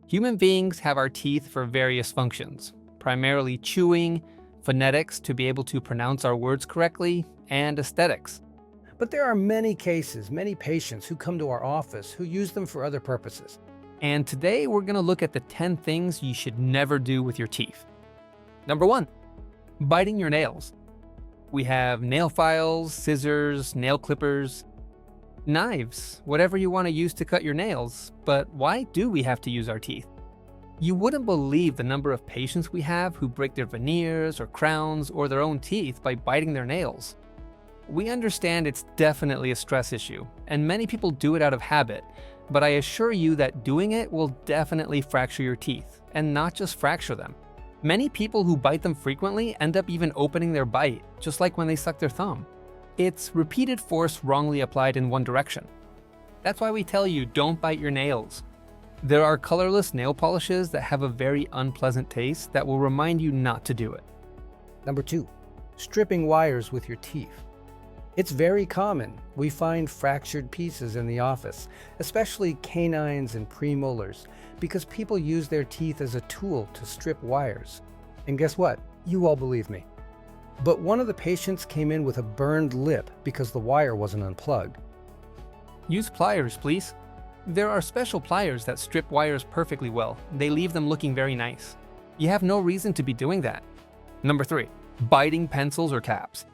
Human beings have our teeth for various functions, primarily chewing, phonetics to be able to pronounce our words correctly, and aesthetics. But there are many cases, many patients who come to our office who use them for other purposes. And today we're going to look at the 10 things you should never do with your teeth. Number 1, biting your nails. We have nail files, scissors, nail clippers, knives, whatever you want to use to cut your nails. But why do we have to use our teeth? You wouldn't believe the number of patients we have who break their veneers or crowns or their own teeth by biting their nails. We understand it's definitely a stress issue, and many people do it out of habit, but I assure you that doing it will definitely fracture your teeth, and not just fracture them. Many people who bite them frequently end up even opening their bite, just like when they suck their thumb. It's repeated force wrongly applied in one direction. That's why we tell you don't bite your nails. There are colorless nail polishes that have a very unpleasant taste that will remind you not to do it. Number 2, stripping wires with your teeth. It's very common. We find fractured pieces in the office, especially canines and premolars, because people use their teeth as a tool to strip wires. And guess what? You all believe me. But one of the patients came in with a burned lip because the wire wasn't unplugged. Use pliers, please. There are special pliers that strip wires perfectly well. They leave them looking very nice. You have no reason to be doing that. Number 3, biting pencils or tabs.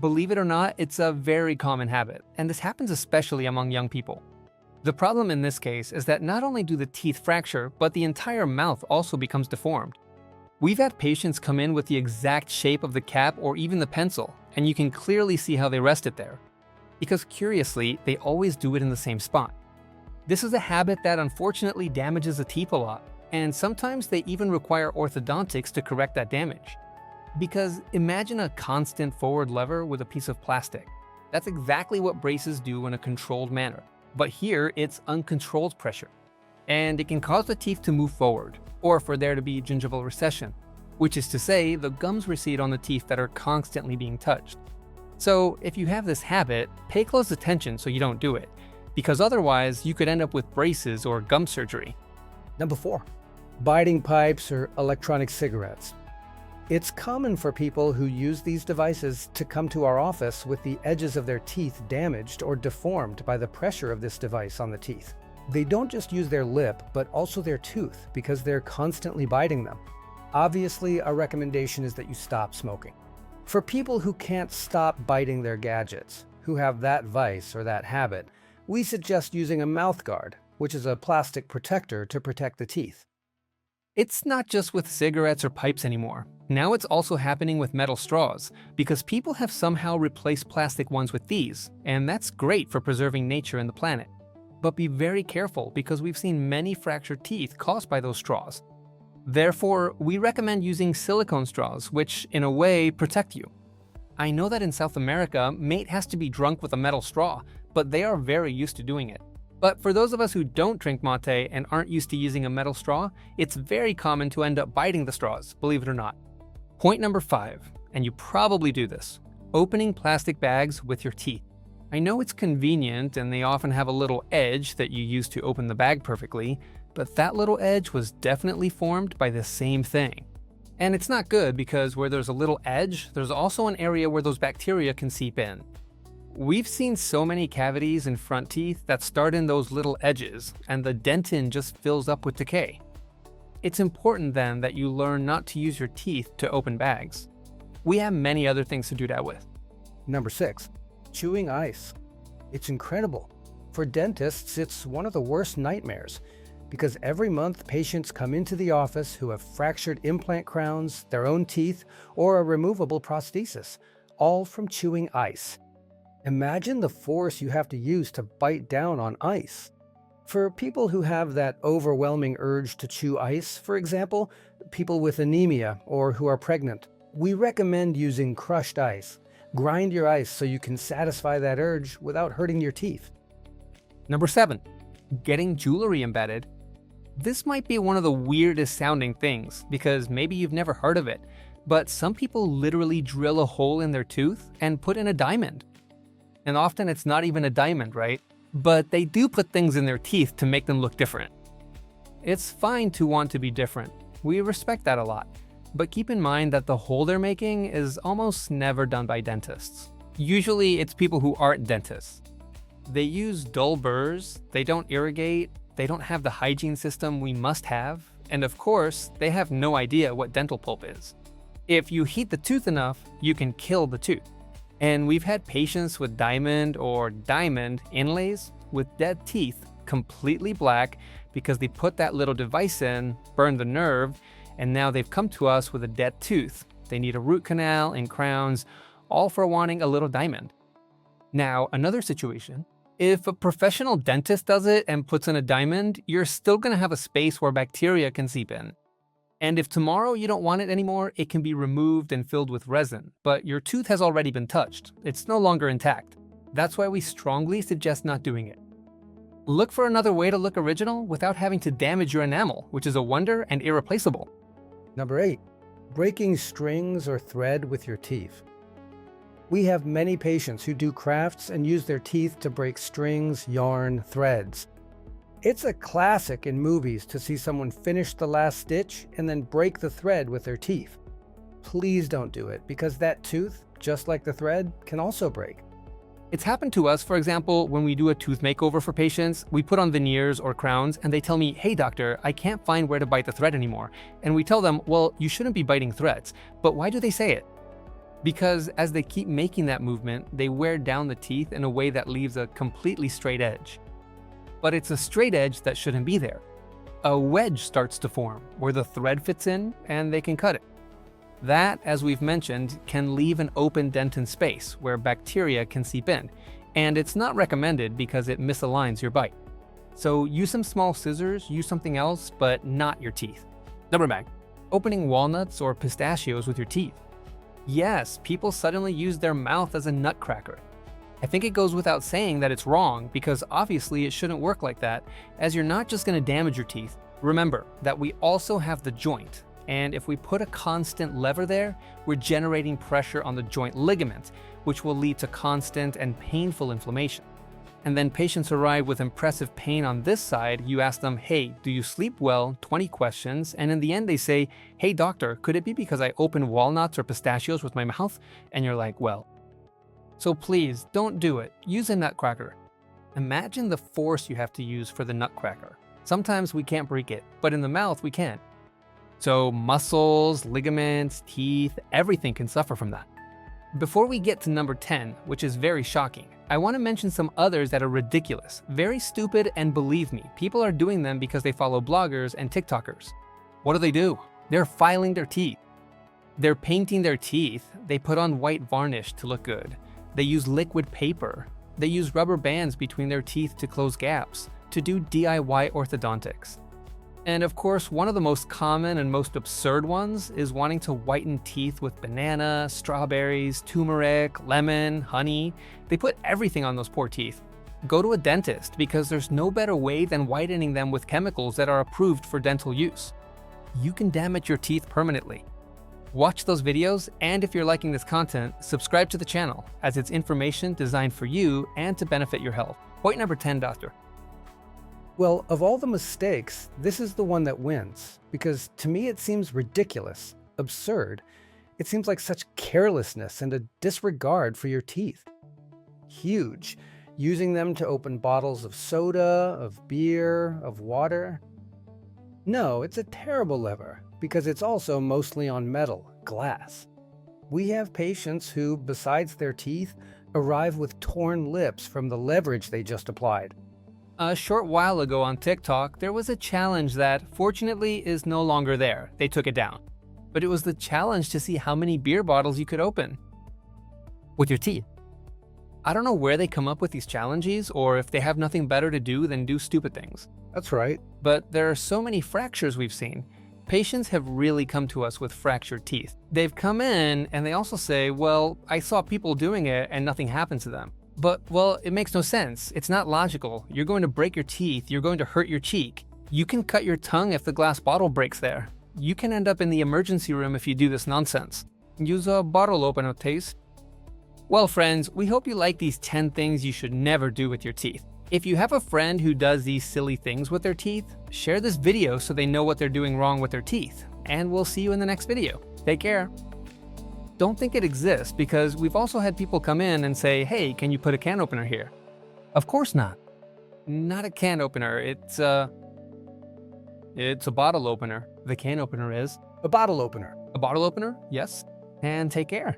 Believe it or not, it's a very common habit, and this happens especially among young people. The problem in this case is that not only do the teeth fracture, but the entire mouth also becomes deformed. We've had patients come in with the exact shape of the cap or even the pencil, and you can clearly see how they rest it there. Because curiously, they always do it in the same spot. This is a habit that unfortunately damages the teeth a lot, and sometimes they even require orthodontics to correct that damage. Because imagine a constant forward lever with a piece of plastic. That's exactly what braces do in a controlled manner. But here, it's uncontrolled pressure. And it can cause the teeth to move forward, or for there to be gingival recession, which is to say, the gums recede on the teeth that are constantly being touched. So if you have this habit, pay close attention so you don't do it, because otherwise you could end up with braces or gum surgery. Number 4, biting pipes or electronic cigarettes. It's common for people who use these devices to come to our office with the edges of their teeth damaged or deformed by the pressure of this device on the teeth. They don't just use their lip, but also their tooth because they're constantly biting them. Obviously, our recommendation is that you stop smoking. For people who can't stop biting their gadgets, who have that vice or that habit, we suggest using a mouth guard, which is a plastic protector to protect the teeth. It's not just with cigarettes or pipes anymore. Now it's also happening with metal straws, because people have somehow replaced plastic ones with these, and that's great for preserving nature and the planet. But be very careful because we've seen many fractured teeth caused by those straws. Therefore, we recommend using silicone straws, which, in a way, protect you. I know that in South America, mate has to be drunk with a metal straw, but they are very used to doing it. But for those of us who don't drink mate and aren't used to using a metal straw, it's very common to end up biting the straws, believe it or not. Point number 5, and you probably do this, opening plastic bags with your teeth. I know it's convenient and they often have a little edge that you use to open the bag perfectly, but that little edge was definitely formed by the same thing. And it's not good because where there's a little edge, there's also an area where those bacteria can seep in. We've seen so many cavities in front teeth that start in those little edges, and the dentin just fills up with decay. It's important then that you learn not to use your teeth to open bags. We have many other things to do that with. Number 6, chewing ice. It's incredible. For dentists, it's one of the worst nightmares, because every month patients come into the office who have fractured implant crowns, their own teeth, or a removable prosthesis, all from chewing ice. Imagine the force you have to use to bite down on ice. For people who have that overwhelming urge to chew ice, for example, people with anemia or who are pregnant, we recommend using crushed ice. Grind your ice so you can satisfy that urge without hurting your teeth. Number 7, getting jewelry embedded. This might be one of the weirdest sounding things because maybe you've never heard of it, but some people literally drill a hole in their tooth and put in a diamond. And often it's not even a diamond, right? But they do put things in their teeth to make them look different. It's fine to want to be different. We respect that a lot. But keep in mind that the hole they're making is almost never done by dentists. Usually it's people who aren't dentists. They use dull burrs, they don't irrigate, they don't have the hygiene system we must have, and of course, they have no idea what dental pulp is. If you heat the tooth enough, you can kill the tooth. And we've had patients with diamond or diamond inlays with dead teeth completely black because they put that little device in, burned the nerve, and now they've come to us with a dead tooth. They need a root canal and crowns, all for wanting a little diamond. Now, another situation. If a professional dentist does it and puts in a diamond, you're still going to have a space where bacteria can seep in. And if tomorrow you don't want it anymore, it can be removed and filled with resin, but your tooth has already been touched. It's no longer intact. That's why we strongly suggest not doing it. Look for another way to look original without having to damage your enamel, which is a wonder and irreplaceable. Number 8, breaking strings or thread with your teeth. We have many patients who do crafts and use their teeth to break strings, yarn, threads. It's a classic in movies to see someone finish the last stitch and then break the thread with their teeth. Please don't do it, because that tooth, just like the thread, can also break. It's happened to us, for example, when we do a tooth makeover for patients, we put on veneers or crowns and they tell me, "Hey doctor, I can't find where to bite the thread anymore." And we tell them, well, you shouldn't be biting threads. But why do they say it? Because as they keep making that movement, they wear down the teeth in a way that leaves a completely straight edge. But it's a straight edge that shouldn't be there. A wedge starts to form where the thread fits in and they can cut it. That, as we've mentioned, can leave an open dent in space where bacteria can seep in, and it's not recommended because it misaligns your bite. So use some small scissors, use something else, but not your teeth. Number 9, opening walnuts or pistachios with your teeth. Yes, people suddenly use their mouth as a nutcracker. I think it goes without saying that it's wrong because obviously it shouldn't work like that, as you're not just going to damage your teeth. Remember that we also have the joint, and if we put a constant lever there, we're generating pressure on the joint ligament, which will lead to constant and painful inflammation. And then patients arrive with impressive pain on this side. You ask them, "Hey, do you sleep well?" 20 questions, and in the end they say, "Hey doctor, could it be because I opened walnuts or pistachios with my mouth?" And you're like, well. So please, don't do it. Use a nutcracker. Imagine the force you have to use for the nutcracker. Sometimes we can't break it, but in the mouth we can. So muscles, ligaments, teeth, everything can suffer from that. Before we get to number 10, which is very shocking, I want to mention some others that are ridiculous, very stupid, and believe me, people are doing them because they follow bloggers and TikTokers. What do? They're filing their teeth. They're painting their teeth. They put on white varnish to look good. They use liquid paper. They use rubber bands between their teeth to close gaps, to do DIY orthodontics. And of course, one of the most common and most absurd ones is wanting to whiten teeth with banana, strawberries, turmeric, lemon, honey. They put everything on those poor teeth. Go to a dentist because there's no better way than whitening them with chemicals that are approved for dental use. You can damage your teeth permanently. Watch those videos, and if you're liking this content, subscribe to the channel, as it's information designed for you and to benefit your health. Point number 10, doctor. Well, of all the mistakes, this is the one that wins, because to me it seems ridiculous, absurd. It seems like such carelessness and a disregard for your teeth. Huge. Using them to open bottles of soda, of beer, of water. No, it's a terrible lever, because it's also mostly on metal, glass. We have patients who, besides their teeth, arrive with torn lips from the leverage they just applied. A short while ago on TikTok, there was a challenge that, fortunately, is no longer there. They took it down. But it was the challenge to see how many beer bottles you could open with your teeth. I don't know where they come up with these challenges, or if they have nothing better to do than do stupid things. That's right. But there are so many fractures we've seen. Patients have really come to us with fractured teeth. They've come in and they also say, well, I saw people doing it and nothing happened to them. But, well, it makes no sense. It's not logical. You're going to break your teeth. You're going to hurt your cheek. You can cut your tongue if the glass bottle breaks there. You can end up in the emergency room if you do this nonsense. Use a bottle opener, please. Well, friends, we hope you like these 10 things you should never do with your teeth. If you have a friend who does these silly things with their teeth, share this video so they know what they're doing wrong with their teeth. And we'll see you in the next video. Take care. Don't think it exists, because we've also had people come in and say, hey, can you put a can opener here? Of course not. Not a can opener, it's a bottle opener. The can opener is A bottle opener. a bottle opener, yes. And take care.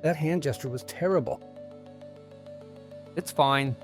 That hand gesture was terrible. It's fine.